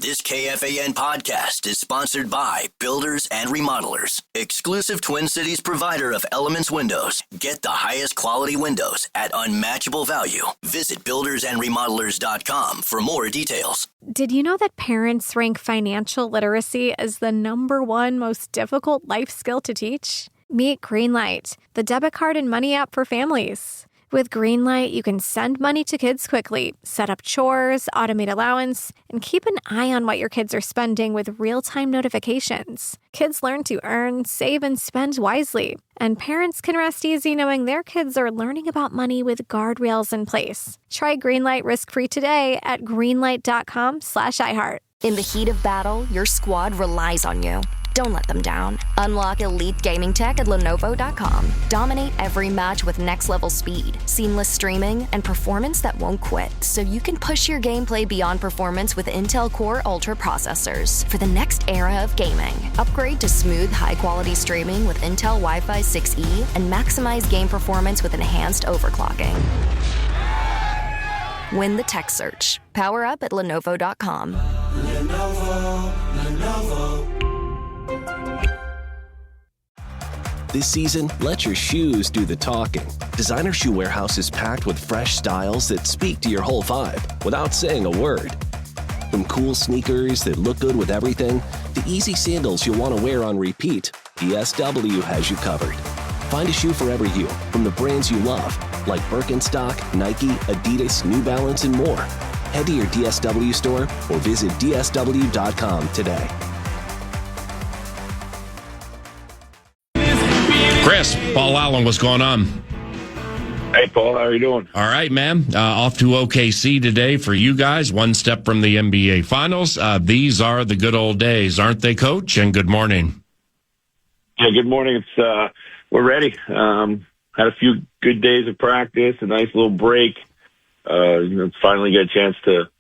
This KFAN podcast is sponsored by Builders and Remodelers, exclusive Twin Cities provider of Elements Windows. Get the highest quality windows at unmatchable value. Visit buildersandremodelers.com for more details. Did you know that parents rank financial literacy as the #1 most difficult life skill to teach? Meet Greenlight, the debit card and money app for families. With Greenlight, you can send money to kids quickly, set up chores, automate allowance, and keep an eye on what your kids are spending with real-time notifications. Kids learn to earn, save, and spend wisely. And parents can rest easy knowing their kids are learning about money with guardrails in place. Try Greenlight risk-free today at greenlight.com/iHeart. In the heat of battle, your squad relies on you. Don't let them down. Unlock elite gaming tech at Lenovo.com. Dominate every match with next-level speed, seamless streaming, and performance that won't quit, so you can push your gameplay beyond performance with Intel Core Ultra processors. For the next era of gaming, upgrade to smooth, high-quality streaming with Intel Wi-Fi 6E and maximize game performance with enhanced overclocking. Win the tech search. Power up at Lenovo.com. Lenovo. This season, let your shoes do the talking. Designer Shoe Warehouse is packed with fresh styles that speak to your whole vibe without saying a word. From cool sneakers that look good with everything, to easy sandals you'll want to wear on repeat, DSW has you covered. Find a shoe for every you from the brands you love, like Birkenstock, Nike, Adidas, New Balance, and more. Head to your DSW store or visit DSW.com today. Chris, Paul Allen, what's going on? Hey, Paul, how are you doing? All right, man. Off to OKC today for you guys, one step from the NBA Finals. These are the good old days, aren't they, Coach? And good morning. Yeah, good morning. It's we're ready. Had a few good days of practice, a nice little break. Finally get a chance to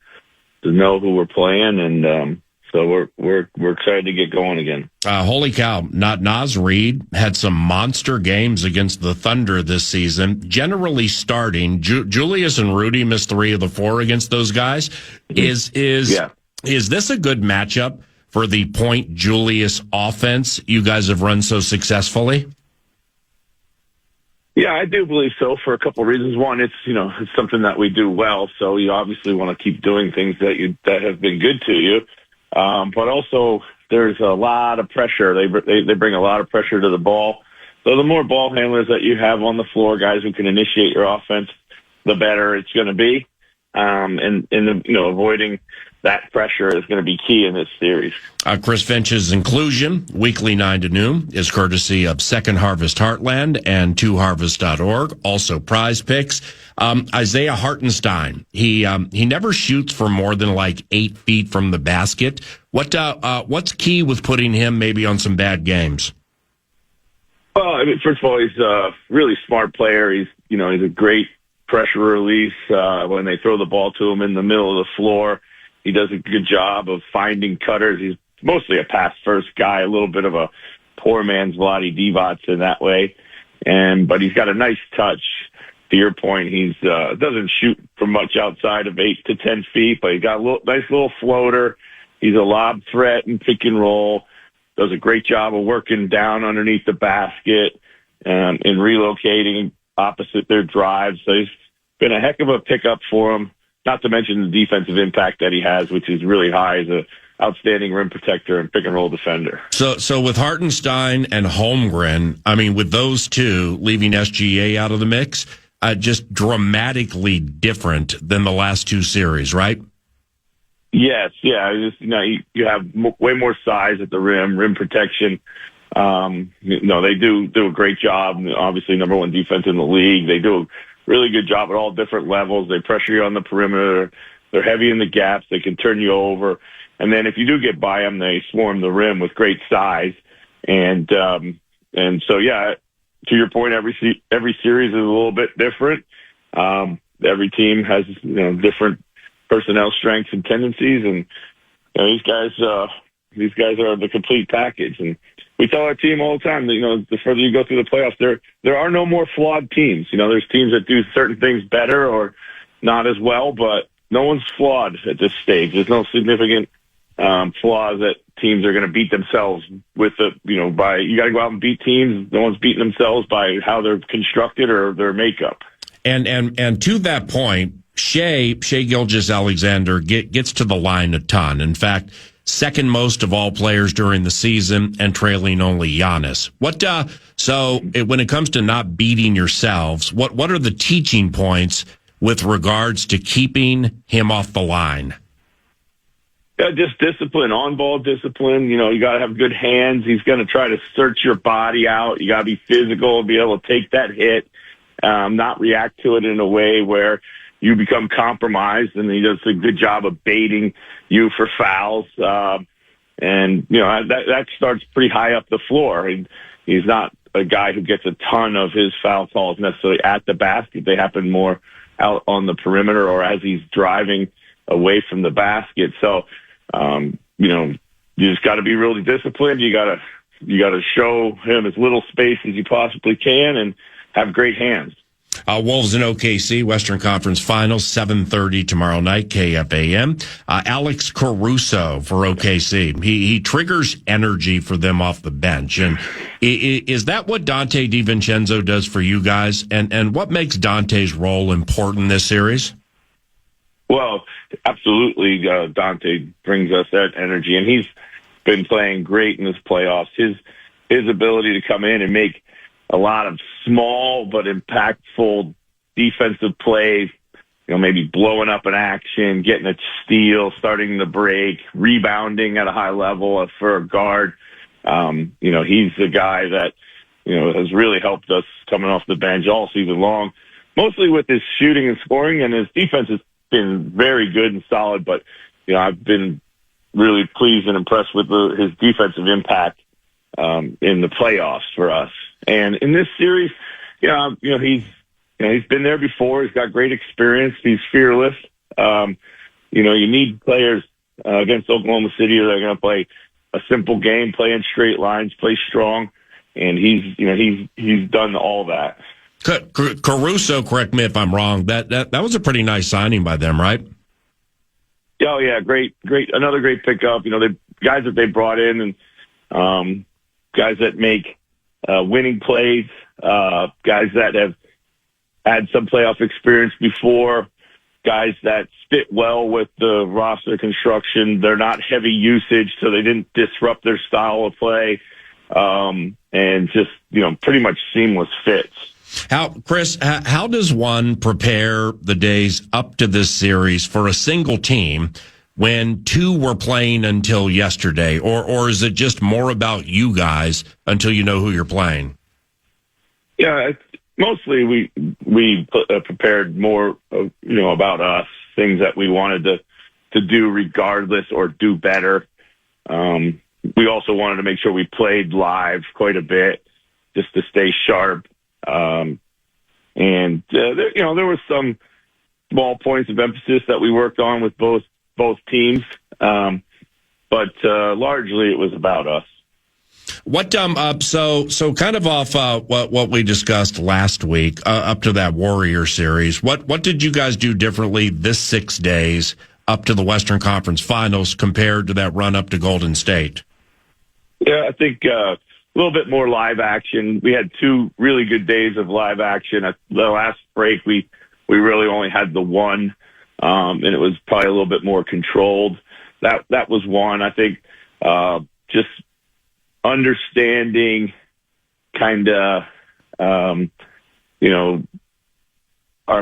know who we're playing, and so we're excited to get going again. Holy cow! Naz Reid had some monster games against the Thunder this season. Generally starting, Julius and Rudy missed 3 of the 4 against those guys. Is this a good matchup for the Point Julius offense you guys have run so successfully? Yeah, I do believe so for a couple of reasons. One, it's something that we do well, so you obviously want to keep doing things that have been good to you. But also, there's a lot of pressure. They bring a lot of pressure to the ball. So the more ball handlers that you have on the floor, guys who can initiate your offense, the better it's going to be. Avoiding that pressure is going to be key in this series. Chris Finch's inclusion, weekly 9 to noon, is courtesy of Second Harvest Heartland and 2harvest.org. Also prize picks. Isaiah Hartenstein, he never shoots for more than like 8 feet from the basket. What's key with putting him maybe on some bad games? Well, first of all, he's a really smart player. He's a great pressure release when they throw the ball to him in the middle of the floor. He does a good job of finding cutters. He's mostly a pass-first guy, a little bit of a poor man's Vlade Divac in that way. But he's got a nice touch. To your point, he's doesn't shoot from much outside of 8 to 10 feet, but he's got a nice little floater. He's a lob threat and pick and roll. Does a great job of working down underneath the basket and relocating opposite their drives. So he's been a heck of a pickup for him. Not to mention the defensive impact that he has, which is really high as an outstanding rim protector and pick-and-roll defender. So with Hartenstein and Holmgren, I mean, with those two leaving SGA out of the mix, just dramatically different than the last 2 series, right? Yes, yeah. You have way more size at the rim protection. They do a great job. Obviously, number 1 defense in the league. They do a really good job at all different levels. They pressure you on the perimeter. They're heavy in the gaps. They can turn you over. And then if you do get by them, they swarm the rim with great size. And so, yeah, to your point, every series is a little bit different. Every team has, different personnel strengths and tendencies. And these guys are the complete package. And we tell our team all the time that, the further you go through the playoffs, there are no more flawed teams. There's teams that do certain things better or not as well, but no one's flawed at this stage. There's no significant flaws that teams are going to beat themselves with you got to go out and beat teams. No one's beating themselves by how they're constructed or their makeup. And to that point, Shai Gilgeous-Alexander gets to the line a ton. In fact, second most of all players during the season and trailing only Giannis. When it comes to not beating yourselves, what are the teaching points with regards to keeping him off the line? Yeah, just discipline, on-ball discipline. You got to have good hands. He's going to try to search your body out. You got to be physical, be able to take that hit, not react to it in a way where you become compromised, and he does a good job of baiting you for fouls. That starts pretty high up the floor. He's not a guy who gets a ton of his foul calls necessarily at the basket. They happen more out on the perimeter or as he's driving away from the basket. So, you just got to be really disciplined. You got to show him as little space as you possibly can and have great hands. Wolves in OKC, Western Conference Finals, 7:30 tomorrow night, KFAN. Alex Caruso for OKC. He triggers energy for them off the bench. And is that what Dante DiVincenzo does for you guys? And what makes Dante's role important this series? Well, absolutely, Dante brings us that energy, and he's been playing great in this playoffs. His ability to come in and make a lot of small but impactful defensive plays, maybe blowing up an action, getting a steal, starting the break, rebounding at a high level for a guard. He's the guy that, has really helped us coming off the bench all season long, mostly with his shooting and scoring, and his defense has been very good and solid, but, I've been really pleased and impressed with his defensive impact in the playoffs for us. And in this series, he's been there before. He's got great experience. He's fearless. You need players against Oklahoma City that are going to play a simple game, play in straight lines, play strong, and he's done all that. Caruso, correct me if I'm wrong. That was a pretty nice signing by them, right? Oh yeah, great, another great pickup. The guys that they brought in and guys that make winning plays, guys that have had some playoff experience before, guys that fit well with the roster construction. They're not heavy usage, so they didn't disrupt their style of play, and just, pretty much seamless fits. Chris, how does one prepare the days up to this series for a single team when two were playing until yesterday? Or is it just more about you guys until you know who you're playing? Yeah, mostly we prepared more, about us, things that we wanted to do regardless or do better. We also wanted to make sure we played live quite a bit just to stay sharp. There were some small points of emphasis that we worked on with both teams, but largely it was about us. What so kind of off what we discussed last week up to that Warrior series. What did you guys do differently this 6 days up to the Western Conference Finals compared to that run up to Golden State? Yeah, I think a little bit more live action. We had 2 really good days of live action. At the last break, we really only had the one, and it was probably a little bit more controlled. That was one. I think just understanding kind of, our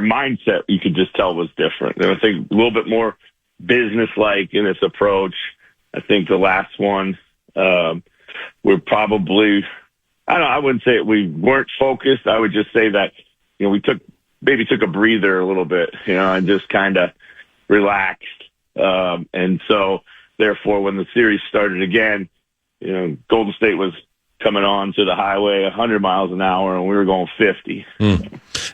mindset, you could just tell was different. And I think a little bit more business-like in its approach. I think the last one, we're probably, I wouldn't say we weren't focused. I would just say that, we took a breather a little bit, and just kind of relaxed. And so therefore when the series started again, Golden State was coming on to the highway 100 miles an hour and we were going 50.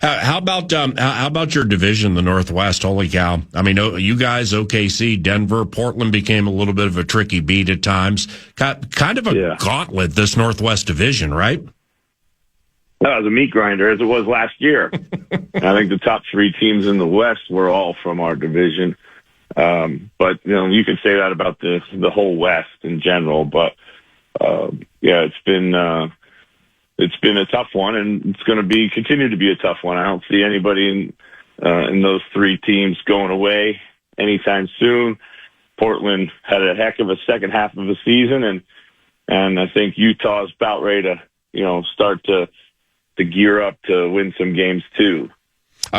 How about your division, the Northwest? Holy cow. I mean, you guys, OKC, Denver, Portland became a little bit of a tricky beat at times. Kind of a gauntlet, this Northwest division, right? That was a meat grinder, as it was last year. I think the top 3 teams in the West were all from our division. But you can say that about the whole West in general. But it's been a tough one, and it's going to continue to be a tough one. I don't see anybody in those three teams going away anytime soon. Portland had a heck of a second half of the season, and I think Utah's about ready to start to gear up to win some games too.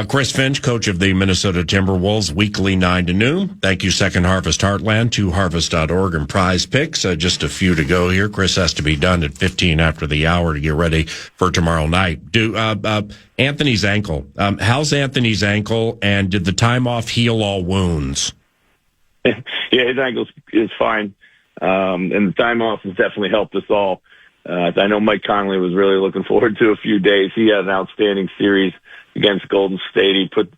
Chris Finch, coach of the Minnesota Timberwolves, weekly 9 to noon. Thank you, Second Harvest Heartland, 2harvest.org, and Prize Picks. Just a few to go here. Chris has to be done at 15 after the hour to get ready for tomorrow night. Anthony's ankle. How's Anthony's ankle, and did the time off heal all wounds? Yeah, his ankle is fine, and the time off has definitely helped us all. I know Mike Conley was really looking forward to a few days. He had an outstanding series against Golden State. He put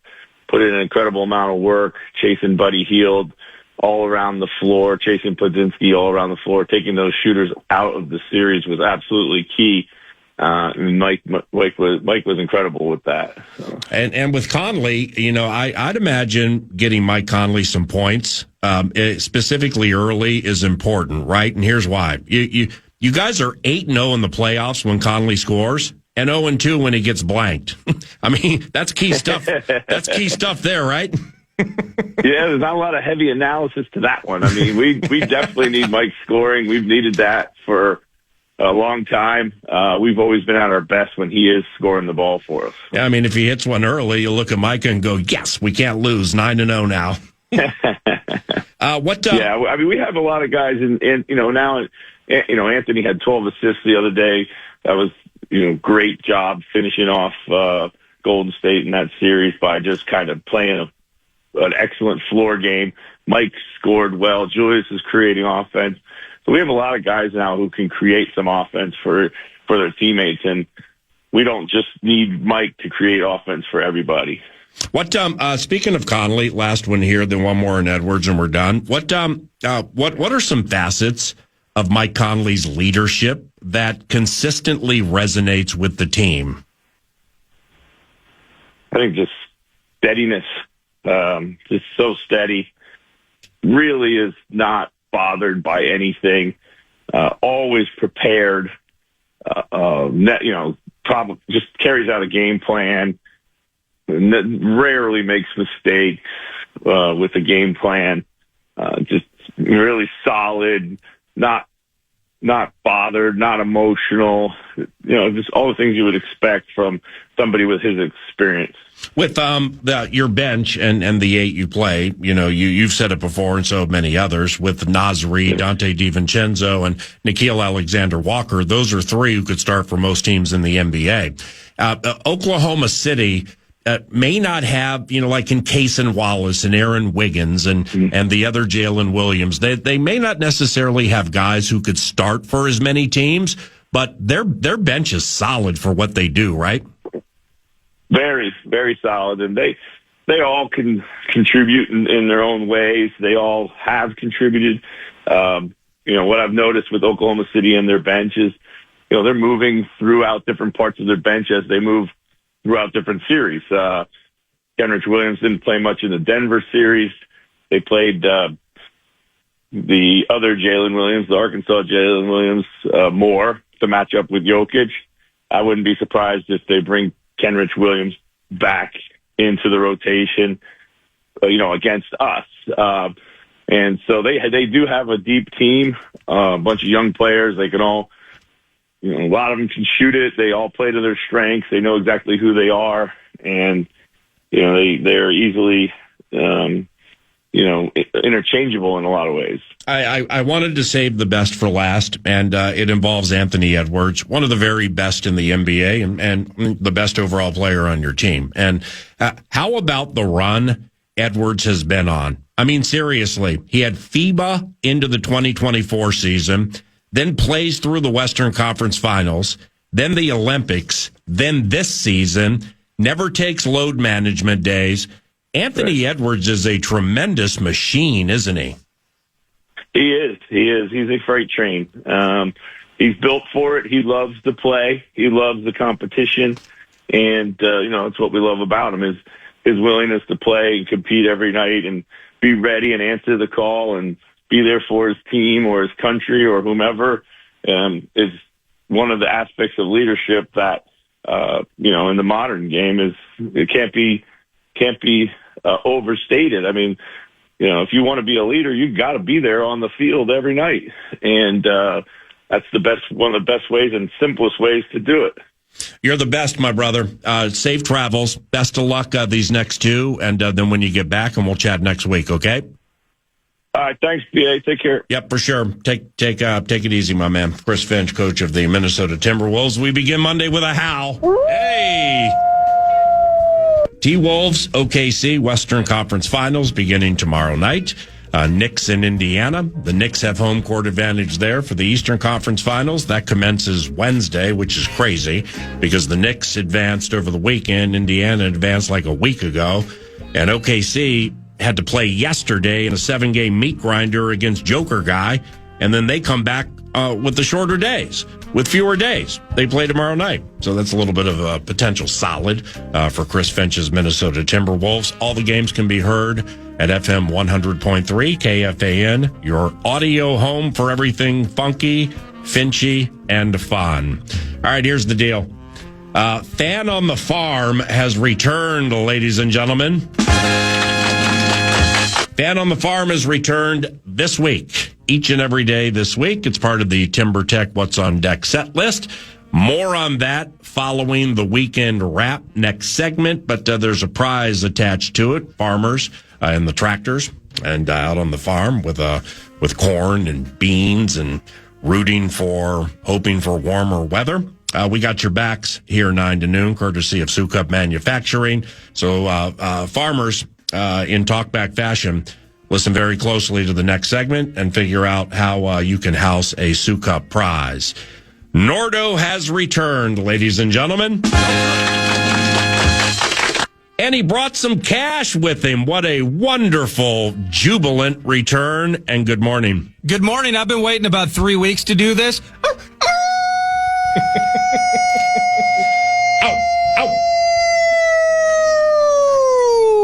in an incredible amount of work, chasing Buddy Hield all around the floor, chasing Podzinski all around the floor. Taking those shooters out of the series was absolutely key. Mike was incredible with that. So. And with Conley, I'd imagine getting Mike Conley some points, specifically early, is important, right? And here's why. You guys are 8-0 in the playoffs when Conley scores, and 0-2 when he gets blanked. I mean, that's key stuff. That's key stuff there, right? Yeah, there's not a lot of heavy analysis to that one. I mean, we definitely need Mike scoring. We've needed that for a long time. We've always been at our best when he is scoring the ball for us. Yeah, I mean, if he hits one early, you look at Micah and go, yes, we can't lose, 9-0 now. Yeah, I mean, we have a lot of guys now, Anthony had 12 assists the other day. That was, great job finishing off Golden State in that series by just kind of playing an excellent floor game. Mike scored well. Julius is creating offense. So we have a lot of guys now who can create some offense for their teammates, and we don't just need Mike to create offense for everybody. Speaking of Conley, last one here, then one more in Edwards, and we're done. What are some facets of Mike Conley's leadership that consistently resonates with the team? I think just steadiness, just so steady. Really is not bothered by anything. Always prepared. Probably just carries out a game plan. Rarely makes mistakes with the game plan. Just really solid. Not bothered, not emotional, just all the things you would expect from somebody with his experience. With your bench and the 8 you play, you've said it before, and so have many others, with Naz Reid, Dante DiVincenzo, and Nickeil Alexander-Walker. Those are 3 who could start for most teams in the NBA. Oklahoma City may not have, like in Cason Wallace and Aaron Wiggins and the other Jalen Williams, they may not necessarily have guys who could start for as many teams, but their bench is solid for what they do, right? Very, very solid, and they all can contribute in their own ways. They all have contributed. What I've noticed with Oklahoma City and their bench is, they're moving throughout different parts of their bench as they move throughout different series. Kenrich Williams didn't play much in the Denver series. They played the other Jalen Williams, the Arkansas Jalen Williams, more to match up with Jokic. I wouldn't be surprised if they bring Kenrich Williams back into the rotation, against us. And so they do have a deep team, a bunch of young players. They can all, a lot of them can shoot it. They all play to their strengths. They know exactly who they are, and they're easily, interchangeable in a lot of ways. I wanted to save the best for last, and it involves Anthony Edwards, one of the very best in the NBA and the best overall player on your team. And how about the run Edwards has been on? I mean, seriously, he had FIBA into the 2024 season, then plays through the Western Conference Finals, then the Olympics, then this season, never takes load management days. Anthony Edwards is a tremendous machine, isn't he? He is. He's a freight train. He's built for it. He loves to play. He loves the competition. And, it's what we love about him is his willingness to play and compete every night and be ready and answer the call and be there for his team or his country or whomever, is one of the aspects of leadership that, in the modern game it can't be overstated. I mean, if you want to be a leader, you've got to be there on the field every night. And that's one of the best ways and simplest ways to do it. You're the best, my brother. Safe travels. Best of luck these next two. And then when you get back, and we'll chat next week, okay? All right. Thanks, BA. Take care. Yep, for sure. Take it easy, my man. Chris Finch, coach of the Minnesota Timberwolves. We begin Monday with a howl. Hey! T-Wolves, OKC, Western Conference Finals beginning tomorrow night. Knicks in Indiana. The Knicks have home court advantage there for the Eastern Conference Finals. That commences Wednesday, which is crazy because the Knicks advanced over the weekend. Indiana advanced like a week ago. And OKC had to play yesterday in a 7-game meat grinder against Joker Guy. And then they come back with the shorter days, with fewer days. They play tomorrow night. So that's a little bit of a potential solid for Chris Finch's Minnesota Timberwolves. All the games can be heard at FM 100.3 KFAN, your audio home for everything funky, Finchy, and fun. All right, here's the deal. Fan on the Farm has returned, ladies and gentlemen. Fan on the Farm has returned this week, each and every day this week. It's part of the Timber Tech What's on Deck set list. More on that following the weekend wrap next segment, but there's a prize attached to it. Farmers and the tractors and out on the farm with corn and beans and hoping for warmer weather. We got your backs here 9 to noon, courtesy of Sioux Cup Manufacturing. So farmers, in talkback fashion, listen very closely to the next segment and figure out how you can house a Sioux Cup prize. Nordo has returned, ladies and gentlemen. And he brought some cash with him. What a wonderful, jubilant return. And good morning. Good morning. I've been waiting about 3 weeks to do this. Ow, ow.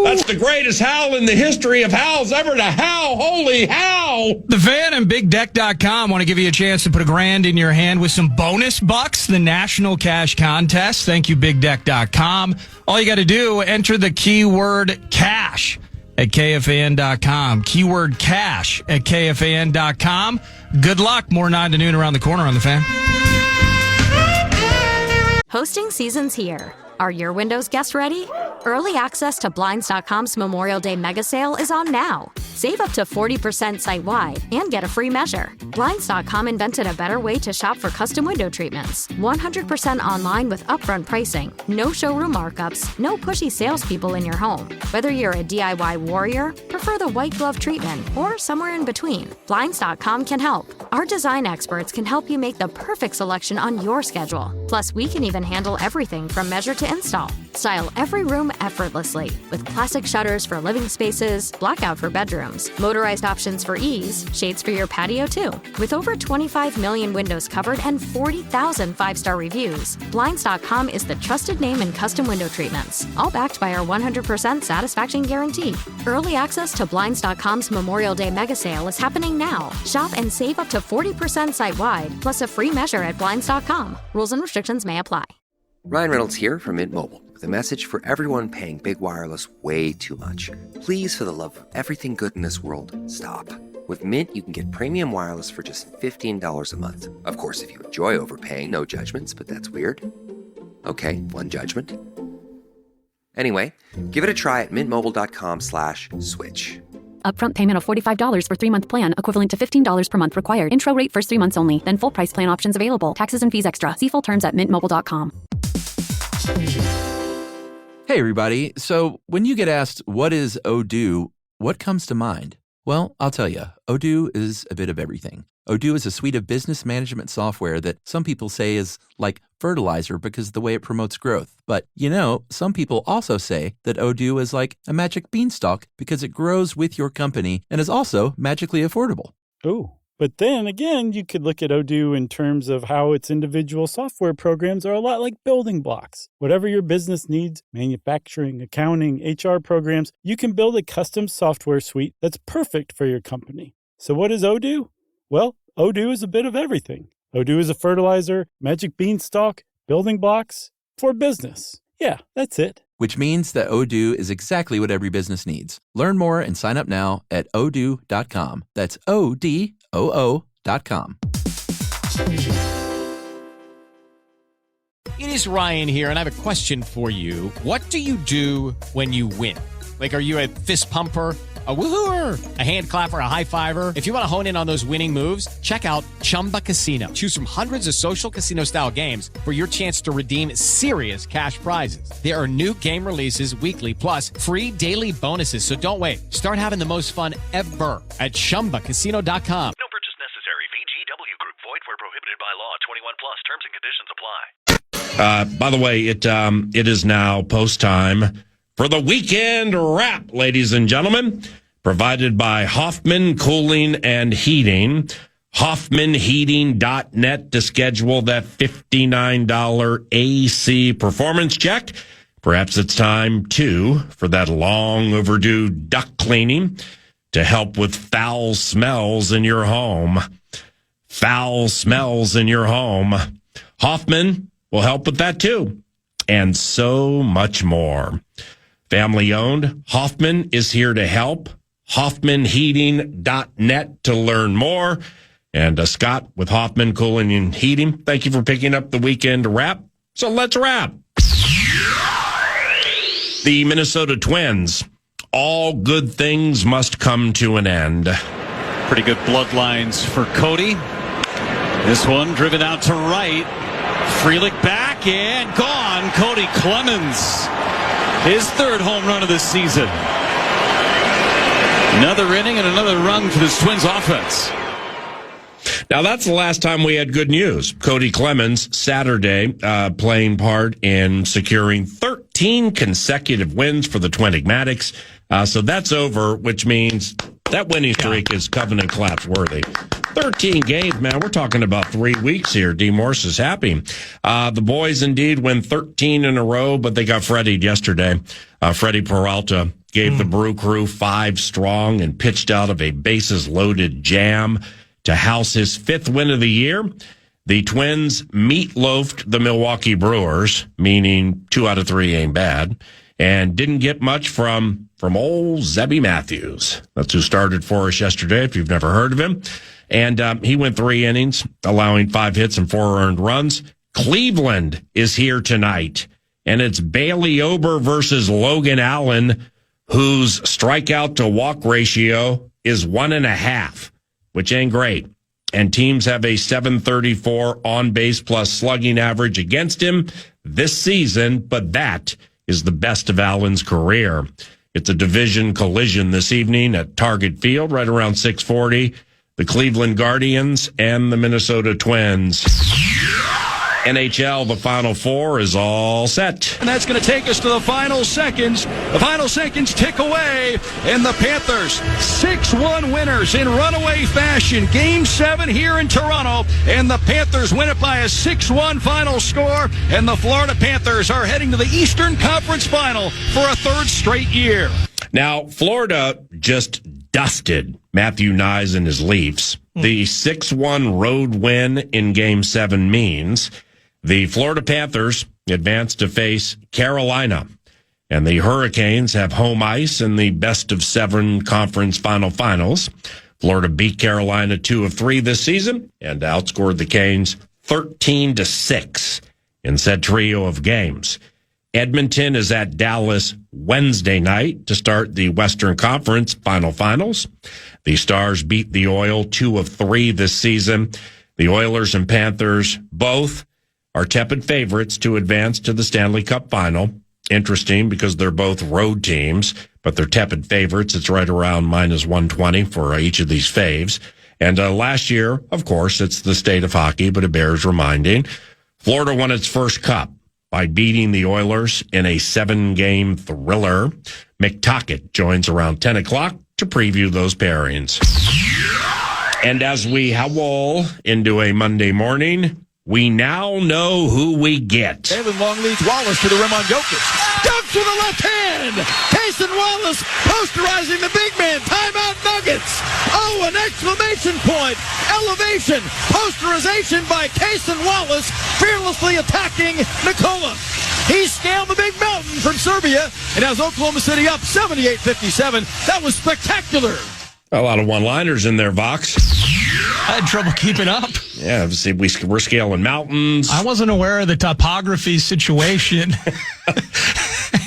That's the greatest howl in the history of howls ever to howl. Holy howl. The Fan and BigDeck.com want to give you a chance to put $1,000 in your hand with some bonus bucks, the National Cash Contest. Thank you, BigDeck.com. All you got to do, enter the keyword cash at KFAN.com. Keyword cash at KFAN.com. Good luck. More 9 to noon around the corner on the Fan. Hosting season's here. Are your windows guests ready? Early access to Blinds.com's Memorial Day mega sale is on now. Save up to 40% site-wide and get a free measure. Blinds.com invented a better way to shop for custom window treatments. 100% online with upfront pricing, no showroom markups, no pushy salespeople in your home. Whether you're a DIY warrior, prefer the white glove treatment, or somewhere in between, Blinds.com can help. Our design experts can help you make the perfect selection on your schedule. Plus, we can even handle everything from measure to install. Style every room effortlessly with classic shutters for living spaces, blackout for bedrooms, motorized options for ease, shades for your patio too. With over 25 million windows covered and 40,000 five-star reviews, Blinds.com is the trusted name in custom window treatments, all backed by our 100% satisfaction guarantee. Early access to Blinds.com's Memorial Day mega sale is happening now. Shop and save up to 40% site-wide, plus a free measure at Blinds.com. Rules and restrictions may apply. Ryan Reynolds here from Mint Mobile with a message for everyone paying big wireless way too much. Please, for the love of everything good in this world, stop. With Mint, you can get premium wireless for just $15 a month. Of course, if you enjoy overpaying, no judgments, but that's weird. Okay, one judgment. Anyway, give it a try at mintmobile.com/switch. Upfront payment of $45 for 3-month plan, equivalent to $15 per month required. Intro rate first 3 months only, then full price plan options available. Taxes and fees extra. See full terms at mintmobile.com. Hey, everybody. So when you get asked, what is Odoo, what comes to mind? Well, I'll tell you, Odoo is a bit of everything. Odoo is a suite of business management software that some people say is like fertilizer because of the way it promotes growth. But, some people also say that Odoo is like a magic beanstalk because it grows with your company and is also magically affordable. Ooh. But then again, you could look at Odoo in terms of how its individual software programs are a lot like building blocks. Whatever your business needs, manufacturing, accounting, HR programs, you can build a custom software suite that's perfect for your company. So what is Odoo? Well, Odoo is a bit of everything. Odoo is a fertilizer, magic beanstalk, building blocks for business. Yeah, that's it. Which means that Odoo is exactly what every business needs. Learn more and sign up now at odoo.com. That's ODOO.com. It is Ryan here, and I have a question for you. What do you do when you win? Like, are you a fist pumper, a woo-hooer, a hand clapper, a high-fiver? If you want to hone in on those winning moves, check out Chumba Casino. Choose from hundreds of social casino-style games for your chance to redeem serious cash prizes. There are new game releases weekly, plus free daily bonuses. So don't wait. Start having the most fun ever at ChumbaCasino.com. No purchase necessary. VGW Group. Void where prohibited by law. 21 plus. Terms and conditions apply. By the way, it is now post time for the weekend wrap, ladies and gentlemen, provided by Hoffman Cooling and Heating. HoffmanHeating.net to schedule that $59 AC performance check. Perhaps it's time, too, for that long overdue duct cleaning to help with foul smells in your home. Foul smells in your home. Hoffman will help with that, too. And so much more. Family owned. Hoffman is here to help. HoffmanHeating.net to learn more. And Scott with Hoffman Cooling and Heating, thank you for picking up the weekend wrap. So let's wrap. The Minnesota Twins. All good things must come to an end. Pretty good bloodlines for Cody. This one driven out to right. Frelick back and gone. Cody Clemens. His third home run of the season. Another inning and another run for this Twins offense. Now, that's the last time we had good news. Cody Clemens, Saturday, playing part in securing 13 consecutive wins for the Twinigmatics. So that's over, which means that winning streak is covenant collapse worthy. 13 games, man. We're talking about 3 weeks here. D. Morse is happy. The boys indeed win 13 in a row, but they got Freddie'd yesterday. Freddie Peralta gave the Brew Crew 5 strong and pitched out of a bases-loaded jam to house his 5th win of the year. The Twins meatloafed the Milwaukee Brewers, meaning 2 out of 3 ain't bad, and didn't get much from old Zebby Matthews. That's who started for us yesterday, if you've never heard of him. And he went 3 innings, allowing 5 hits and 4 earned runs. Cleveland is here tonight, and it's Bailey Ober versus Logan Allen, whose strikeout to walk ratio is 1.5, which ain't great. And teams have a .734 on-base plus slugging average against him this season, but that is the best of Allen's career. It's a division collision this evening at Target Field, right around 6:40. The Cleveland Guardians and the Minnesota Twins. NHL, the Final Four is all set. And that's going to take us to the final seconds. The final seconds tick away, and the Panthers, 6-1 winners in runaway fashion. Game 7 here in Toronto, and the Panthers win it by a 6-1 final score, and the Florida Panthers are heading to the Eastern Conference Final for a 3rd straight year. Now, Florida just dusted Matthew Nyes and his Leafs. The 6-1 road win in Game 7 means the Florida Panthers advance to face Carolina, and the Hurricanes have home ice in the best-of-7 conference finals. Florida beat Carolina 2 of 3 this season and outscored the Canes 13-6 in said trio of games. Edmonton is at Dallas Wednesday night to start the Western Conference finals. The Stars beat the Oil 2 of 3 this season. The Oilers and Panthers both are tepid favorites to advance to the Stanley Cup final. Interesting because they're both road teams, but they're tepid favorites. It's right around -120 for each of these faves. And last year, of course, it's the state of hockey, but it bears reminding. Florida won its first cup by beating the Oilers in a 7-game thriller. McTockett joins around 10 o'clock to preview those pairings. And as we howl into a Monday morning, we now know who we get. David Long leads Wallace to the rim on Jokic. Dunks with the left hand. Cason Wallace posterizing the big man. Timeout Nuggets. Oh, an exclamation point. Elevation. Posterization by Cason Wallace, fearlessly attacking Nikola. He scaled the big mountain from Serbia and has Oklahoma City up 78-57. That was spectacular. A lot of one-liners in there, Vox. I had trouble keeping up. Yeah, see, we're scaling mountains. I wasn't aware of the topography situation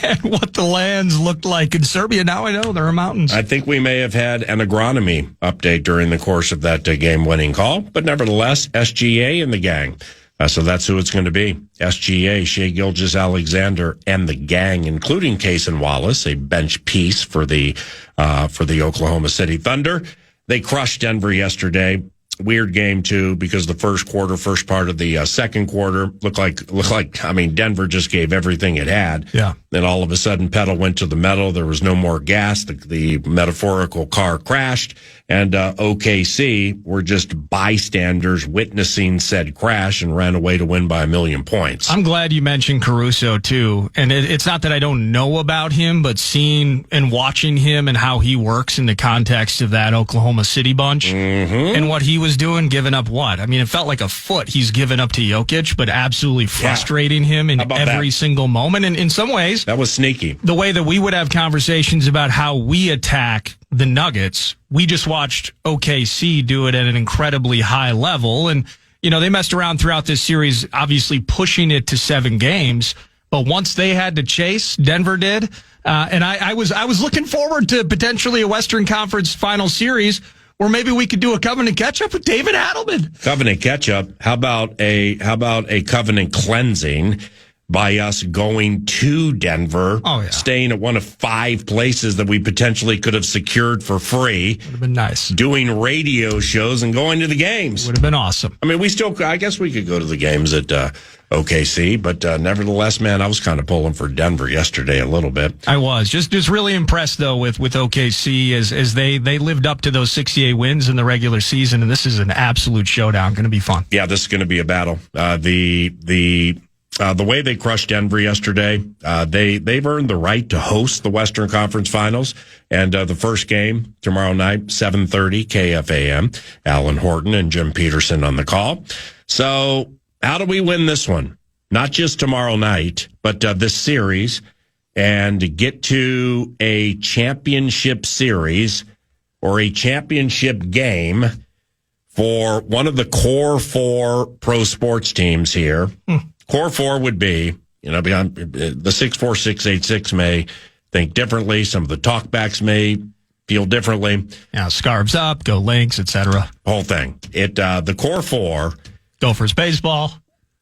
and what the lands looked like in Serbia. Now I know there are mountains. I think we may have had an agronomy update during the course of that game-winning call, but nevertheless, SGA and the gang. So that's who it's going to be. SGA, Shai Gilgeous-Alexander, and the gang, including Cason Wallace, a bench piece for the Oklahoma City Thunder. They crushed Denver yesterday. Weird game too, because the first part of the second quarter looked like I mean, Denver just gave everything it had. Yeah. Then all of a sudden, pedal went to the metal. There was no more gas. The metaphorical car crashed, and OKC were just bystanders witnessing said crash and ran away to win by 1,000,000 points. I'm glad you mentioned Caruso too, and it's not that I don't know about him, but seeing and watching him and how he works in the context of that Oklahoma City bunch and what he was doing, giving up what? I mean, it felt like a foot he's given up to Jokic, but absolutely frustrating him in every single moment. And in some ways, that was sneaky. The way that we would have conversations about how we attack the Nuggets, we just watched OKC do it at an incredibly high level. And, you know, they messed around throughout this series, obviously pushing it to 7 games. But once they had to chase, Denver did. And I was looking forward to potentially a Western Conference final series where maybe we could do a covenant catch-up with David Adelman. Covenant catch-up? How about a covenant cleansing by us going to Denver, staying at one of 5 places that we potentially could have secured for free. Would have been nice. Doing radio shows and going to the games. Would have been awesome. I mean, I guess we could go to the games at OKC, but nevertheless, man, I was kind of pulling for Denver yesterday a little bit. I was. Just really impressed, though, with OKC as they lived up to those 68 wins in the regular season, and this is an absolute showdown. Going to be fun. Yeah, this is going to be a battle. The way they crushed Denver yesterday, they've earned the right to host the Western Conference Finals. And the first game tomorrow night, 7:30 KFAN. Alan Horton and Jim Peterson on the call. So how do we win this one? Not just tomorrow night, but this series, and get to a championship series or a championship game for one of the core 4 pro sports teams here. Core 4 would be, beyond the 6'4", 6'8", may think differently. Some of the talkbacks may feel differently. Yeah, scarves up, go Lynx, etc. Whole thing. The core 4. Gophers baseball.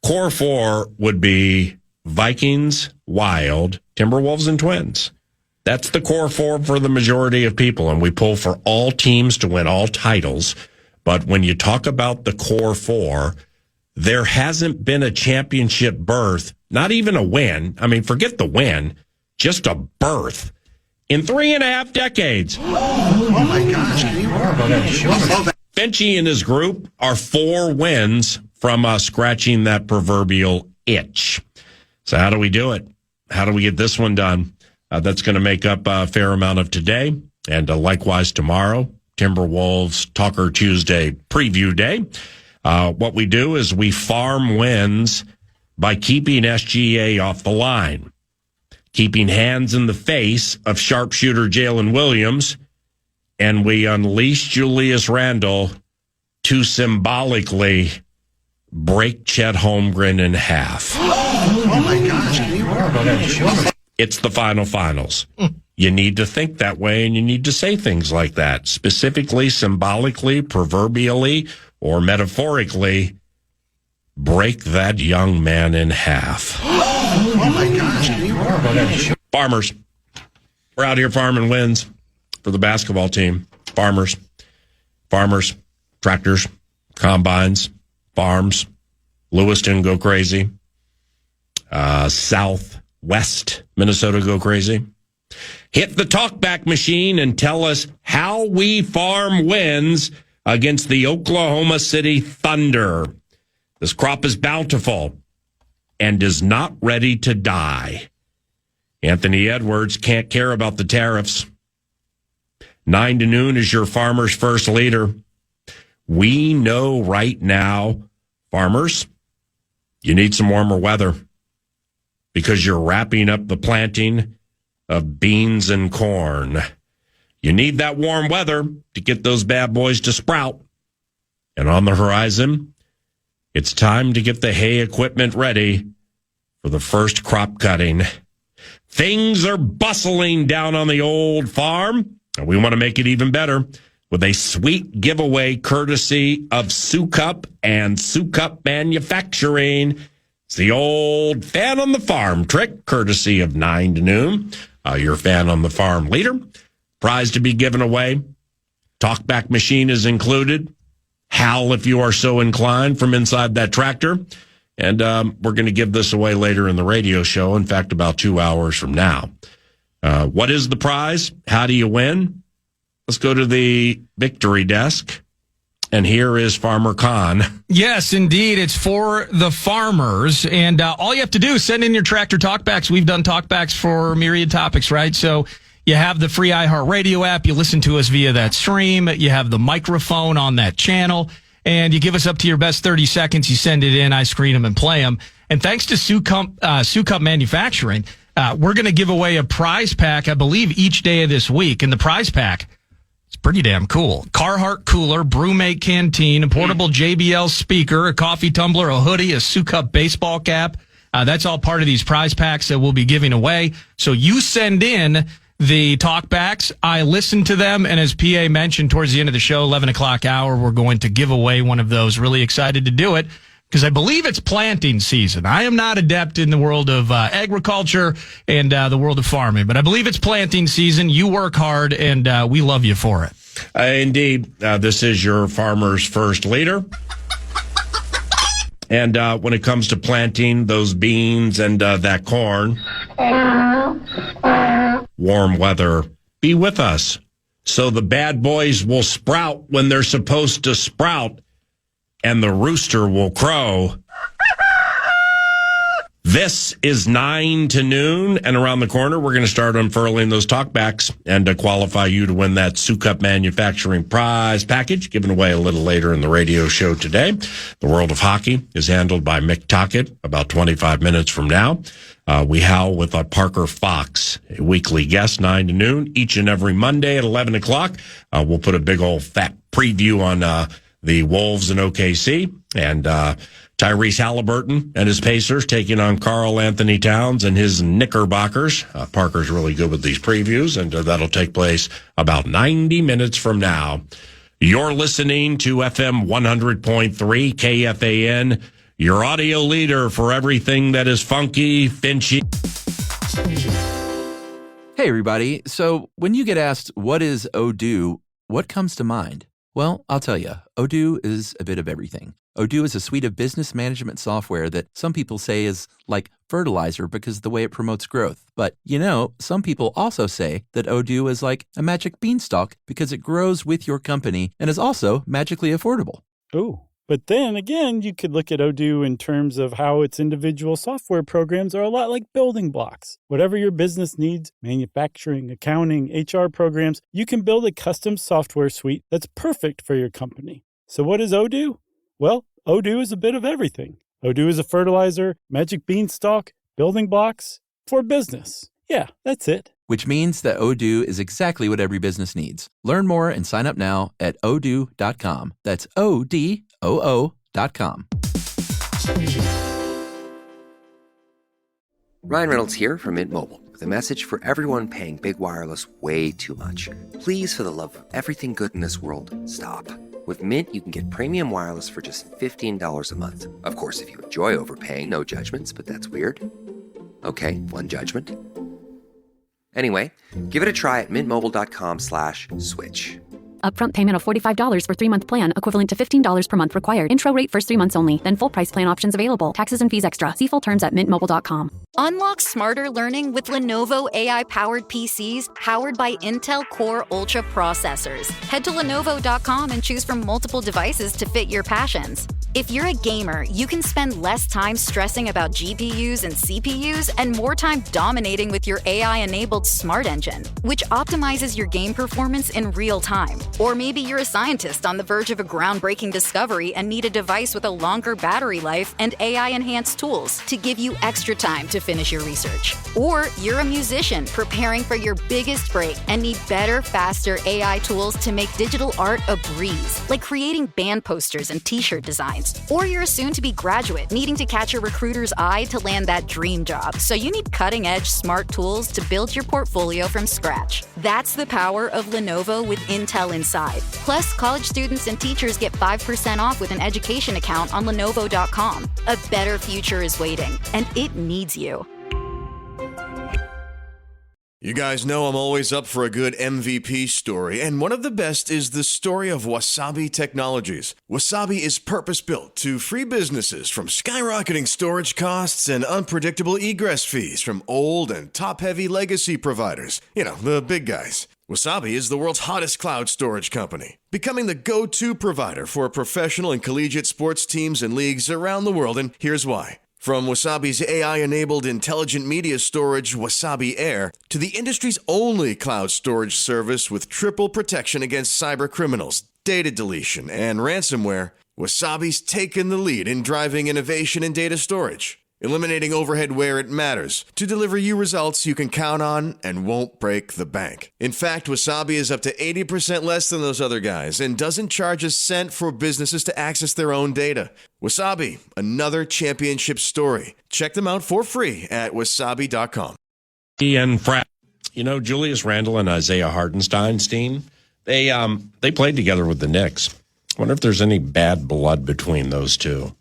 Core 4 would be Vikings, Wild, Timberwolves, and Twins. That's the core 4 for the majority of people, and we pull for all teams to win all titles. But when you talk about the core 4, there hasn't been a championship berth, not even a win. I mean, forget the win, just a berth in 3.5 decades. Oh my gosh. Can you Finchy and his group are 4 wins from scratching that proverbial itch. So how do we do it? How do we get this one done? That's going to make up a fair amount of today. And likewise tomorrow, Timberwolves Talker Tuesday preview day. What we do is we farm wins by keeping SGA off the line, keeping hands in the face of sharpshooter Jalen Williams, and we unleash Julius Randle to symbolically break Chet Holmgren in half. Oh my gosh. Can you It's the finals. You need to think that way, and you need to say things like that, specifically, symbolically, proverbially, or metaphorically, break that young man in half. Oh my gosh. Can you Farmers. We're out here farming wins for the basketball team. Farmers. Tractors. Combines. Farms. Lewiston go crazy. Southwest Minnesota go crazy. Hit the talkback machine and tell us how we farm wins against the Oklahoma City Thunder. This crop is bountiful and is not ready to die. Anthony Edwards can't care about the tariffs. 9 to noon is your Farmer's First Leader. We know right now, farmers, you need some warmer weather because you're wrapping up the planting of beans and corn. You need that warm weather to get those bad boys to sprout. And on the horizon, it's time to get the hay equipment ready for the first crop cutting. Things are bustling down on the old farm, and we want to make it even better with a sweet giveaway courtesy of Sukup and Sukup Manufacturing. It's the old fan on the farm trick, courtesy of 9 to noon. Your fan on the farm leader. Prize to be given away. Talkback machine is included. Howl if you are so inclined from inside that tractor. And we're going to give this away later in the radio show. In fact, about 2 hours from now. What is the prize? How do you win? Let's go to the victory desk. And here is Farmer Khan. Yes, indeed. It's for the farmers. And all you have to do is send in your tractor talkbacks. We've done talkbacks for myriad topics, right? So you have the free iHeartRadio app. You listen to us via that stream. You have the microphone on that channel. And you give us up to your best 30 seconds. You send it in. I screen them and play them. And thanks to Sukup Manufacturing, we're going to give away a prize pack, I believe, each day of this week. And the prize pack, it's pretty damn cool. Carhartt cooler, Brewmate canteen, a portable JBL speaker, a coffee tumbler, a hoodie, a Sukup baseball cap. That's all part of these prize packs that we'll be giving away. So you send in the talkbacks. I listen to them. And as PA mentioned towards the end of the show, 11 o'clock hour, we're going to give away one of those. Really excited to do it because I believe it's planting season. I am not adept in the world of agriculture and the world of farming, but I believe it's planting season. You work hard, and we love you for it. Indeed. This is your Farmer's First Leader. And when it comes to planting those beans and that corn, warm weather, be with us so the bad boys will sprout when they're supposed to sprout and the rooster will crow. This is 9 to noon, and around the corner, we're going to start unfurling those talkbacks and qualify you to win that Sukup Manufacturing prize package, given away a little later in the radio show today. The world of hockey is handled by Mick Tockett about 25 minutes from now. We howl with Parker Fox, a weekly guest, 9 to noon, each and every Monday at 11 o'clock. We'll put a big old fat preview on the Wolves in OKC, and Tyrese Halliburton and his Pacers taking on Karl Anthony Towns and his Knickerbockers. Parker's really good with these previews, and that'll take place about 90 minutes from now. You're listening to FM 100.3 KFAN, your audio leader for everything that is funky, Finchy. Hey, everybody. So when you get asked, what is Odoo, what comes to mind? Well, I'll tell you, Odoo is a bit of everything. Odoo is a suite of business management software that some people say is like fertilizer because of the way it promotes growth. But, you know, some people also say that Odoo is like a magic beanstalk because it grows with your company and is also magically affordable. Ooh. But then again, you could look at Odoo in terms of how its individual software programs are a lot like building blocks. Whatever your business needs, manufacturing, accounting, HR programs, you can build a custom software suite that's perfect for your company. So what is Odoo? Well, Odoo is a bit of everything. Odoo is a fertilizer, magic beanstalk, building blocks for business. Yeah, that's it. Which means that Odoo is exactly what every business needs. Learn more and sign up now at odoo.com. That's ODOO.com. Ryan Reynolds here from Mint Mobile with a message for everyone paying big wireless way too much. Please, for the love of everything good in this world, stop. With Mint, you can get premium wireless for just $15 a month. Of course, if you enjoy overpaying, no judgments, but that's weird. Okay, one judgment. Anyway, give it a try at mintmobile.com/switch. Upfront payment of $45 for 3-month plan, equivalent to $15 per month required. Intro rate first 3 months only, then full price plan options available. Taxes and fees extra. See full terms at mintmobile.com. Unlock smarter learning with Lenovo AI-powered PCs powered by Intel Core Ultra processors. Head to Lenovo.com and choose from multiple devices to fit your passions. If you're a gamer, you can spend less time stressing about GPUs and CPUs and more time dominating with your AI-enabled smart engine, which optimizes your game performance in real time. Or maybe you're a scientist on the verge of a groundbreaking discovery and need a device with a longer battery life and AI-enhanced tools to give you extra time to finish your research. Or you're a musician preparing for your biggest break and need better, faster AI tools to make digital art a breeze, like creating band posters and t-shirt designs. Or you're a soon-to-be graduate needing to catch a recruiter's eye to land that dream job, so you need cutting-edge smart tools to build your portfolio from scratch. That's the power of Lenovo with Intel inside. Plus, college students and teachers get 5% off with an education account on Lenovo.com. A better future is waiting, and it needs you. You guys know I'm always up for a good MVP story, and one of the best is the story of Wasabi Technologies. Wasabi is purpose-built to free businesses from skyrocketing storage costs and unpredictable egress fees from old and top-heavy legacy providers. You know, the big guys. Wasabi is the world's hottest cloud storage company, becoming the go-to provider for professional and collegiate sports teams and leagues around the world, and here's why. From Wasabi's AI-enabled intelligent media storage, Wasabi Air, to the industry's only cloud storage service with triple protection against cyber criminals, data deletion, and ransomware, Wasabi's taken the lead in driving innovation in data storage, eliminating overhead where it matters to deliver you results you can count on and won't break the bank. In fact, Wasabi is up to 80% less than those other guys and doesn't charge a cent for businesses to access their own data. Wasabi, another championship story. Check them out for free at wasabi.com. You know, Julius Randle and Isaiah Hartenstein, they played together with the Knicks. I wonder if there's any bad blood between those two.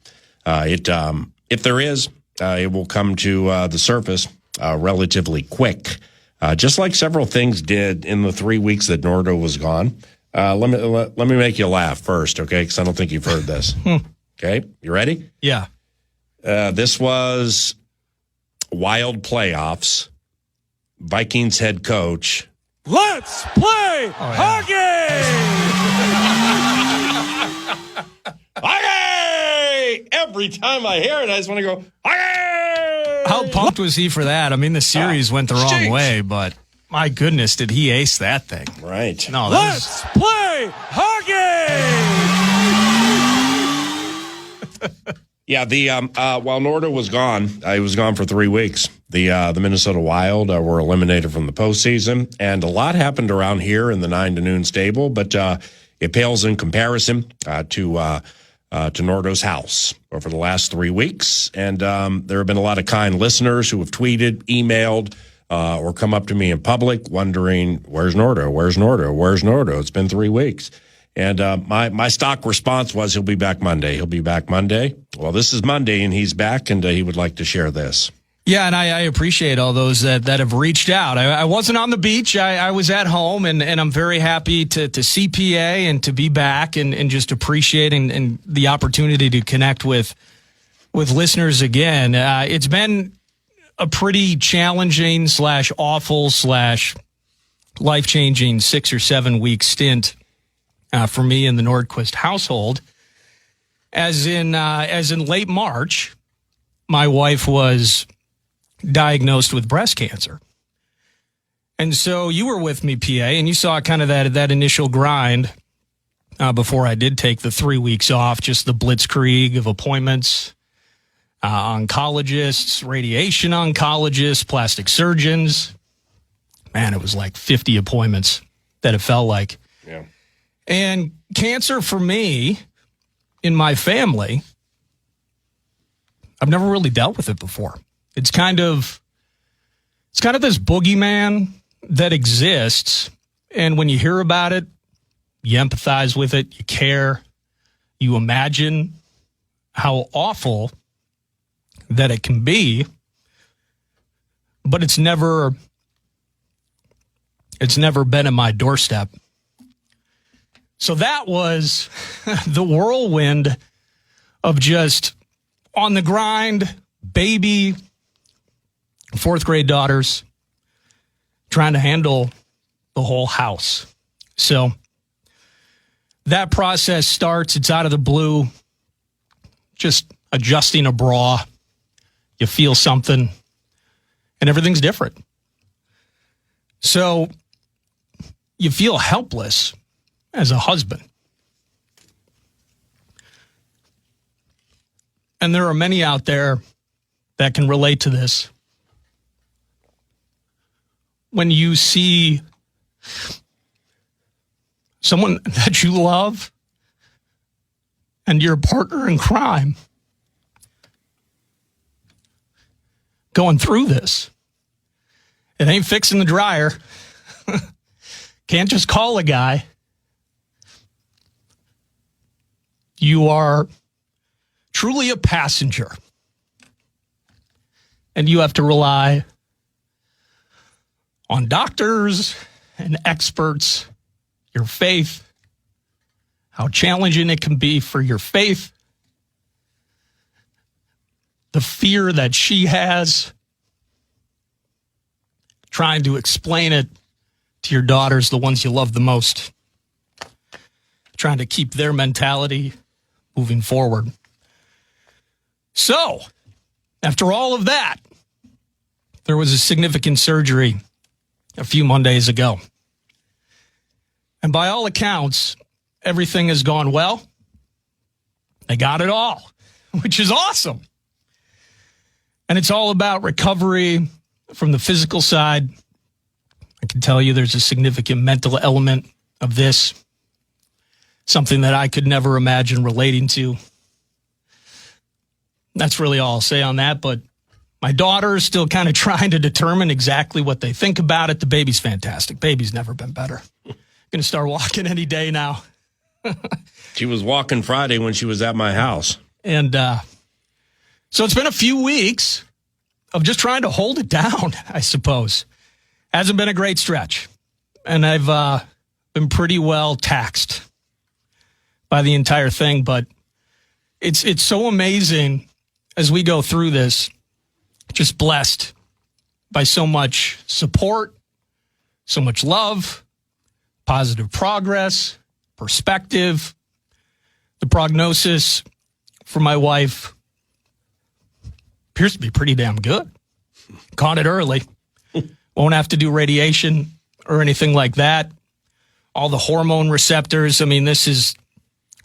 If there is, it will come to the surface relatively quick, just like several things did in the 3 weeks that Nordo was gone. Let me make you laugh first, okay? Because I don't think you've heard this. Okay, you ready? Yeah. This was Wild playoffs. Vikings head coach. Let's play hockey! Hockey! Every time I hear it, I just want to go, hockey! How pumped was he for that? I mean, the series went the wrong way, but my goodness, did he ace that thing? Right. No, Let's play hockey! Yeah, while Nordo was gone, he was gone for 3 weeks. The Minnesota Wild were eliminated from the postseason, and a lot happened around here in the 9 to noon stable, but it pales in comparison to Nordo's house over the last 3 weeks. And there have been a lot of kind listeners who have tweeted, emailed, or come up to me in public wondering, where's Nordo? Where's Nordo? Where's Nordo? It's been 3 weeks. And my stock response was, he'll be back Monday. He'll be back Monday. Well, this is Monday, and he's back, and he would like to share this. Yeah, and I appreciate all those that have reached out. I wasn't on the beach. I was at home, and I'm very happy to see PA and to be back and just appreciating and the opportunity to connect with listeners again. It's been a pretty challenging / awful / life-changing 6 or 7 week stint for me in the Nordquist household. As in late March, my wife was diagnosed with breast cancer. And so you were with me, PA, and you saw kind of that initial grind before I did take the 3 weeks off, just the blitzkrieg of appointments, oncologists, radiation oncologists, plastic surgeons. Man, it was like 50 appointments that it felt like. Yeah. And cancer for me, in my family, I've never really dealt with it before. It's kind of this boogeyman that exists, and when you hear about it, you empathize with it, you care, you imagine how awful that it can be, but it's never been at my doorstep. So that was the whirlwind of just on the grind, baby, 4th grade daughters, trying to handle the whole house. So that process starts. It's out of the blue, just adjusting a bra. You feel something, and everything's different. So you feel helpless as a husband. And there are many out there that can relate to this. When you see someone that you love and your partner in crime going through this, it ain't fixing the dryer. Can't just call a guy. You are truly a passenger. And you have to rely on doctors and experts, your faith, how challenging it can be for your faith, the fear that she has, trying to explain it to your daughters, the ones you love the most, trying to keep their mentality moving forward. So, after all of that, there was a significant surgery a few Mondays ago. And by all accounts, everything has gone well. They got it all, which is awesome. And it's all about recovery from the physical side. I can tell you there's a significant mental element of this, something that I could never imagine relating to. That's really all I'll say on that, but my daughter is still kind of trying to determine exactly what they think about it. The baby's fantastic. Baby's never been better. Going to start walking any day now. She was walking Friday when she was at my house. And so it's been a few weeks of just trying to hold it down, I suppose. Hasn't been a great stretch. And I've been pretty well taxed by the entire thing. But it's so amazing as we go through this, just blessed by so much support, so much love, positive progress, perspective. The prognosis for my wife appears to be pretty damn good. Caught it early. Won't have to do radiation or anything like that. All the hormone receptors. I mean, this is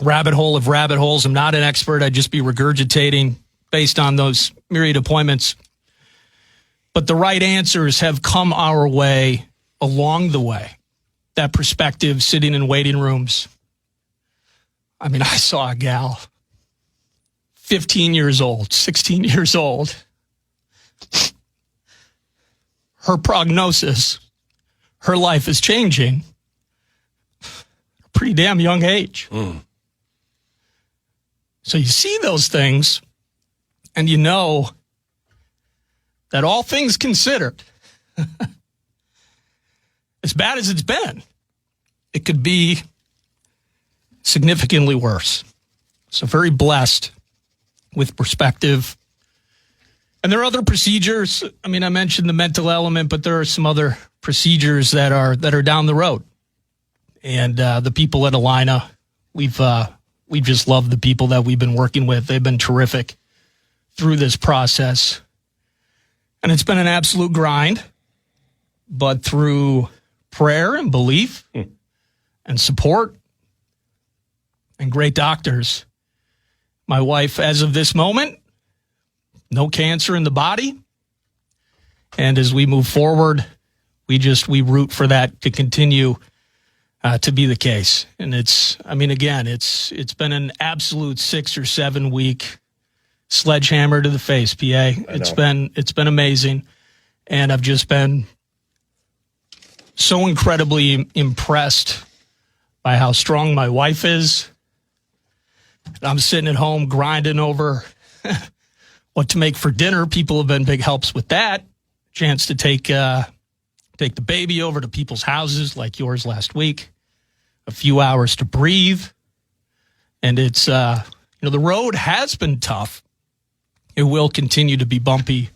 rabbit hole of rabbit holes. I'm not an expert. I'd just be regurgitating based on those myriad appointments. But the right answers have come our way along the way. That perspective, sitting in waiting rooms. I mean, I saw a gal, 15 years old, 16 years old. Her prognosis, her life is changing at a pretty damn young age. So you see those things, and you know that all things considered, as bad as it's been, it could be significantly worse. So very blessed with perspective. And there are other procedures. I mean, I mentioned the mental element, but there are some other procedures that are down the road. And the people at Alina, we've just loved the people that we've been working with. They've been terrific through this process. And it's been an absolute grind, but through prayer and belief and support and great doctors, my wife, as of this moment, no cancer in the body. And as we move forward, we root for that to continue to be the case. And it's been an absolute 6 or 7 week sledgehammer to the face, PA. It's been amazing. And I've just been so incredibly impressed by how strong my wife is. I'm sitting at home grinding over what to make for dinner. People have been big helps with that. Chance to take the baby over to people's houses like yours last week. a few hours to breathe. And it's, the road has been tough. It will continue to be bumpy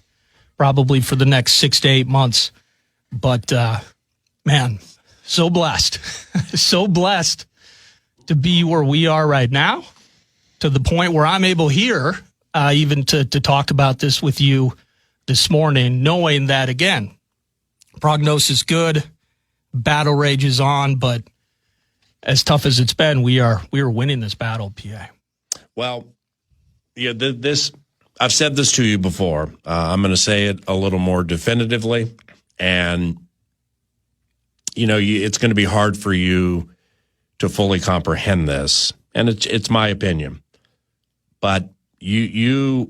probably for the next 6 to 8 months. But, man, so blessed. So blessed to be where we are right now, to the point where I'm able here even to talk about this with you this morning, knowing that, again, prognosis good, battle rages on, but as tough as it's been, we are winning this battle, PA. Well, yeah, I've said this to you before. I'm going to say it a little more definitively, and it's going to be hard for you to fully comprehend this, and it's my opinion. But you're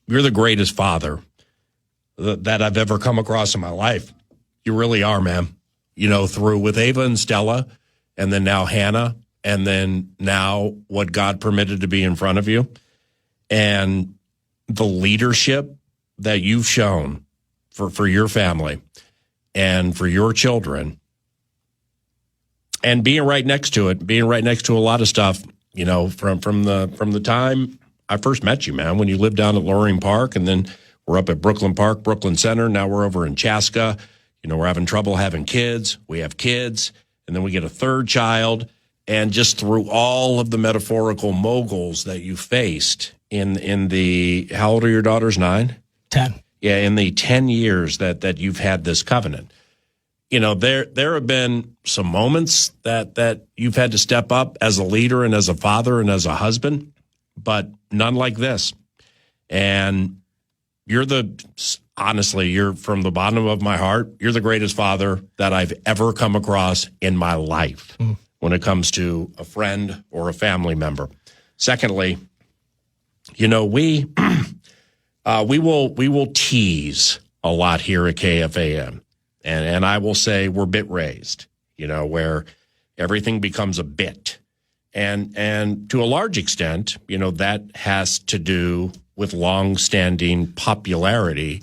the greatest father that I've ever come across in my life. You really are, man. Through with Ava and Stella, and then now Hannah, and then now what God permitted to be in front of you, and the leadership that you've shown for your family and for your children, and being right next to a lot of stuff, from the time I first met you, man, when you lived down at Loring Park, and then we're up at Brooklyn Park, Brooklyn Center. Now we're over in Chaska. We're having trouble having kids. We have kids, and then we get a third child. And just through all of the metaphorical moguls that you faced in the, how old are your daughters? 9? 10. Yeah, in the 10 years that you've had this covenant. There have been some moments that you've had to step up as a leader and as a father and as a husband, but none like this. And honestly, you're from the bottom of my heart, you're the greatest father that I've ever come across in my life when it comes to a friend or a family member. Secondly, we will tease a lot here at KFAN. And I will say we're bit raised, where everything becomes a bit. And to a large extent, that has to do with long-standing popularity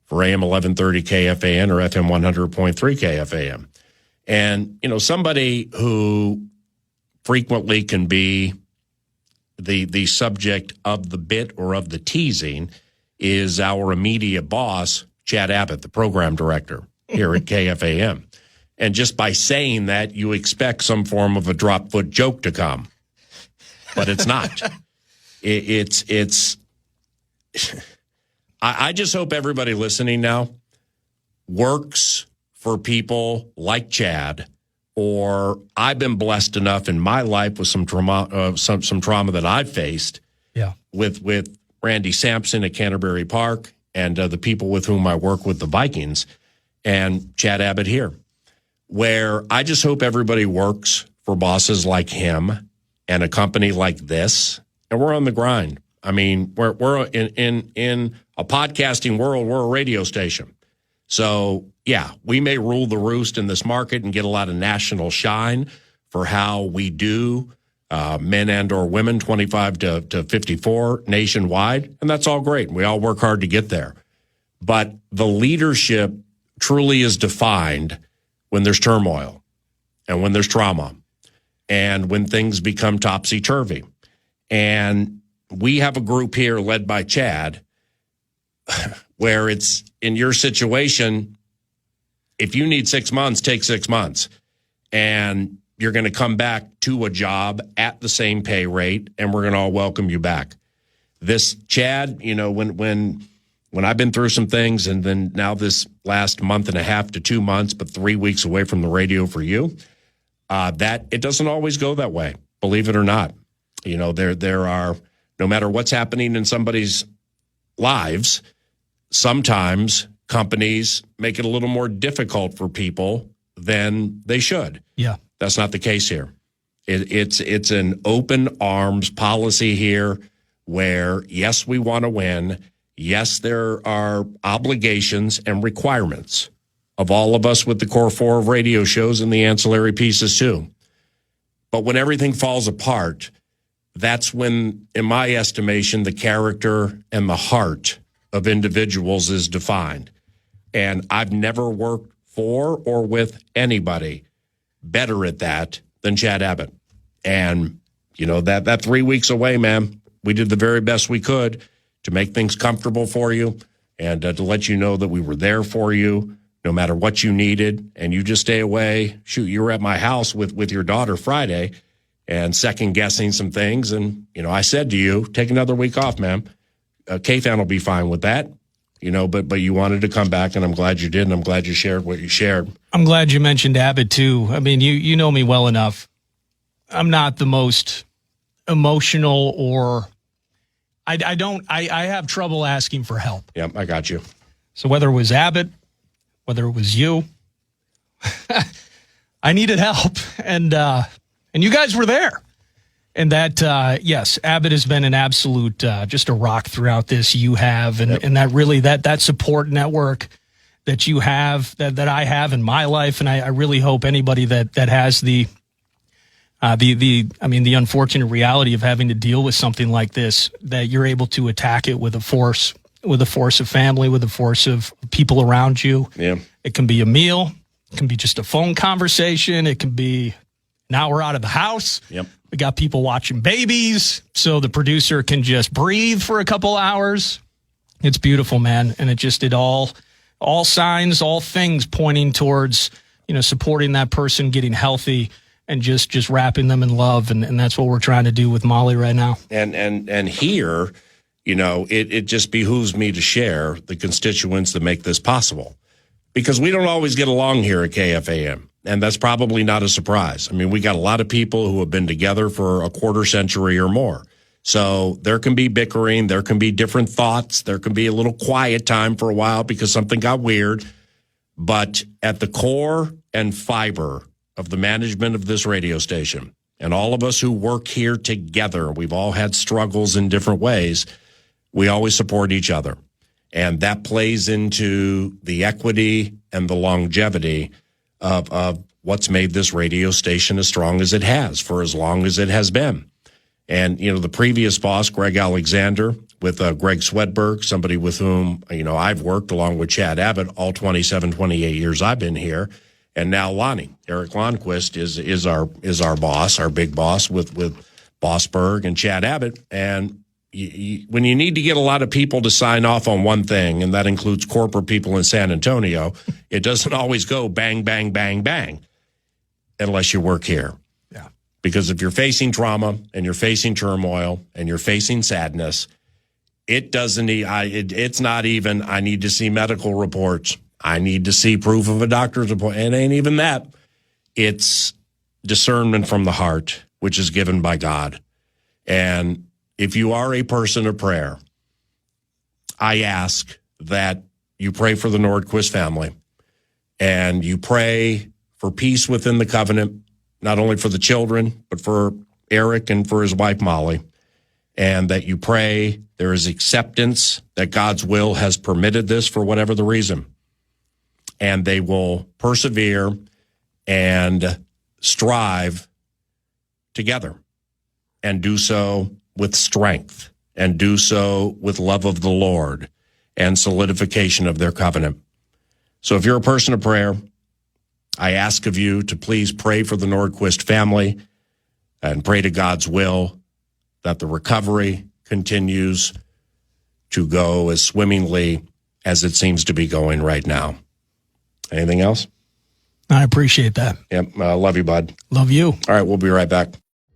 for AM 1130 KFAN or FM 100.3 KFAN. And, somebody who frequently can be the subject of the bit or of the teasing is our immediate boss, Chad Abbott, the program director here at KFAN. And just by saying that, you expect some form of a drop foot joke to come. But it's not. I just hope everybody listening now works for people like Chad, or I've been blessed enough in my life with some trauma, some trauma that I've faced. Yeah. With Randy Sampson at Canterbury Park and the people with whom I work with the Vikings, and Chad Abbott here, where I just hope everybody works for bosses like him and a company like this, and we're on the grind. I mean, we're in a podcasting world, we're a radio station. So, yeah, we may rule the roost in this market and get a lot of national shine for how we do men and or women 25 to 54 nationwide, and that's all great. We all work hard to get there. But the leadership truly is defined when there's turmoil and when there's trauma and when things become topsy-turvy. And we have a group here led by Chad where it's in your situation, if you need 6 months, take 6 months. And you're going to come back to a job at the same pay rate, and we're going to all welcome you back. This Chad, when I've been through some things, and then now this last month and a half to 2 months, but 3 weeks away from the radio for you, that it doesn't always go that way, believe it or not. There are, no matter what's happening in somebody's lives, sometimes companies make it a little more difficult for people than they should. Yeah. That's not the case here. It's an open arms policy here where, yes, we want to win. Yes, there are obligations and requirements of all of us with the core 4 of radio shows and the ancillary pieces too. But when everything falls apart, that's when, in my estimation, the character and the heart of individuals is defined. And I've never worked for or with anybody better at that than Chad Abbott. And, that 3 weeks away, man, we did the very best we could to make things comfortable for you and to let you know that we were there for you no matter what you needed. And you just stay away. Shoot, you were at my house with your daughter Friday and second-guessing some things. And, I said to you, take another week off, man. KFAN will be fine with that. But you wanted to come back, and I'm glad you did, and I'm glad you shared what you shared. I'm glad you mentioned Abbott, too. I mean, you know me well enough. I'm not the most emotional or I have trouble asking for help. Yep, I got you. So whether it was Abbott, whether it was you, I needed help, and you guys were there. And that, yes, Abbott has been an absolute, just a rock throughout this. You have, and that really, that support network that you have, that I have in my life. And I really hope anybody that has the unfortunate reality of having to deal with something like this, that you're able to attack it with a force of family, with a force of people around you. Yeah. It can be a meal. It can be just a phone conversation. It can be an hour out of the house. Yep. We got people watching babies, so the producer can just breathe for a couple hours. It's beautiful, man. And it all signs, all things pointing towards, supporting that person getting healthy and just wrapping them in love. And that's what we're trying to do with Molly right now. And here, it just behooves me to share the constituents that make this possible, because we don't always get along here at KFAN. And that's probably not a surprise. I mean, we got a lot of people who have been together for a quarter century or more. So there can be bickering. There can be different thoughts. There can be a little quiet time for a while because something got weird. But at the core and fiber of the management of this radio station, and all of us who work here together, we've all had struggles in different ways. We always support each other. And that plays into the equity and the longevity of what's made this radio station as strong as it has for as long as it has been. And, the previous boss, Greg Alexander, with Greg Swedberg, somebody with whom, I've worked along with Chad Abbott all 27, 28 years I've been here. And now Lonnie, Eric Lonnquist is our boss, our big boss with Bossberg and Chad Abbott. And when you need to get a lot of people to sign off on one thing, and that includes corporate people in San Antonio, it doesn't always go bang, bang, bang, bang, unless you work here. Yeah. Because if you're facing trauma and you're facing turmoil and you're facing sadness, it's not even, I need to see medical reports. I need to see proof of a doctor's appointment. It ain't even that. It's discernment from the heart, which is given by God. And if you are a person of prayer, I ask that you pray for the Nordquist family and you pray for peace within the covenant, not only for the children, but for Eric and for his wife, Molly, and that you pray there is acceptance that God's will has permitted this for whatever the reason, and they will persevere and strive together and do so with strength and do so with love of the Lord and solidification of their covenant. So if you're a person of prayer, I ask of you to please pray for the Nordquist family and pray to God's will that the recovery continues to go as swimmingly as it seems to be going right now. Anything else? I appreciate that. Yep. Love you, bud. Love you. All right, we'll be right back.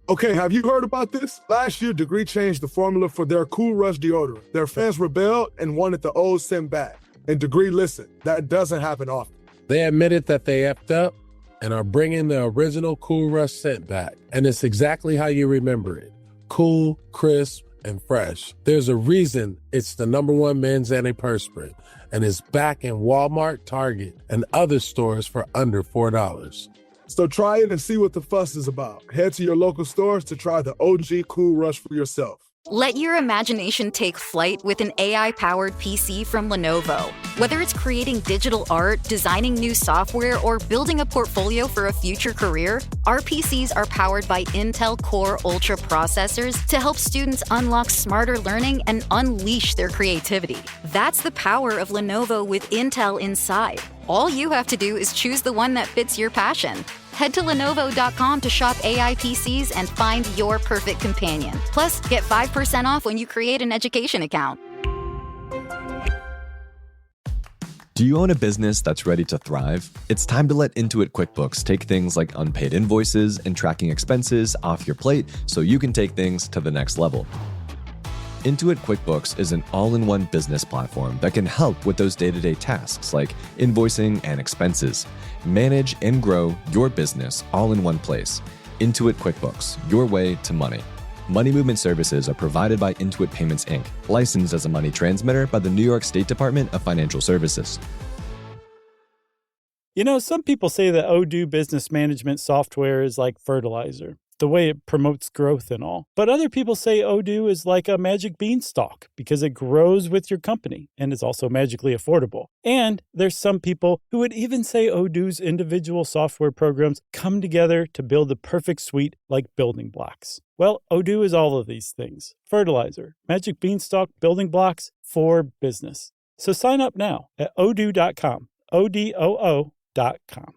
Okay, have you heard about this? Last year, Degree changed the formula for their Cool Rush deodorant. Their fans rebelled and wanted the old scent back. And Degree listened. That doesn't happen often. They admitted that they effed up and are bringing the original Cool Rush scent back. And it's exactly how you remember it. Cool, crisp, and fresh. There's a reason it's the #1 men's antiperspirant. And it's back in Walmart, Target, and other stores for under $4. So try it and see what the fuss is about. Head to your local stores to try the OG Cool Rush for yourself. Let your imagination take flight with an AI-powered PC from Lenovo. Whether it's creating digital art, designing new software, or building a portfolio for a future career, our PCs are powered by Intel Core Ultra processors to help students unlock smarter learning and unleash their creativity. That's the power of Lenovo with Intel inside. All you have to do is choose the one that fits your passion. Head to Lenovo.com to shop AI PCs and find your perfect companion. Plus, get 5% off when you create an education account. Do you own a business that's ready to thrive? It's time to let Intuit QuickBooks take things like unpaid invoices and tracking expenses off your plate so you can take things to the next level. Intuit QuickBooks is an all-in-one business platform that can help with those day-to-day tasks like invoicing and expenses. Manage and grow your business all in one place. Intuit QuickBooks, your way to money. Money movement services are provided by Intuit Payments, Inc., licensed as a money transmitter by the New York State Department of Financial Services. You know, some people say that Odoo business management software is like fertilizer, the way it promotes growth and all. But other people say Odoo is like a magic beanstalk because it grows with your company and is also magically affordable. And there's some people who would even say Odoo's individual software programs come together to build the perfect suite like building blocks. Well, Odoo is all of these things. Fertilizer, magic beanstalk, building blocks for business. So sign up now at odoo.com, ODOO.com.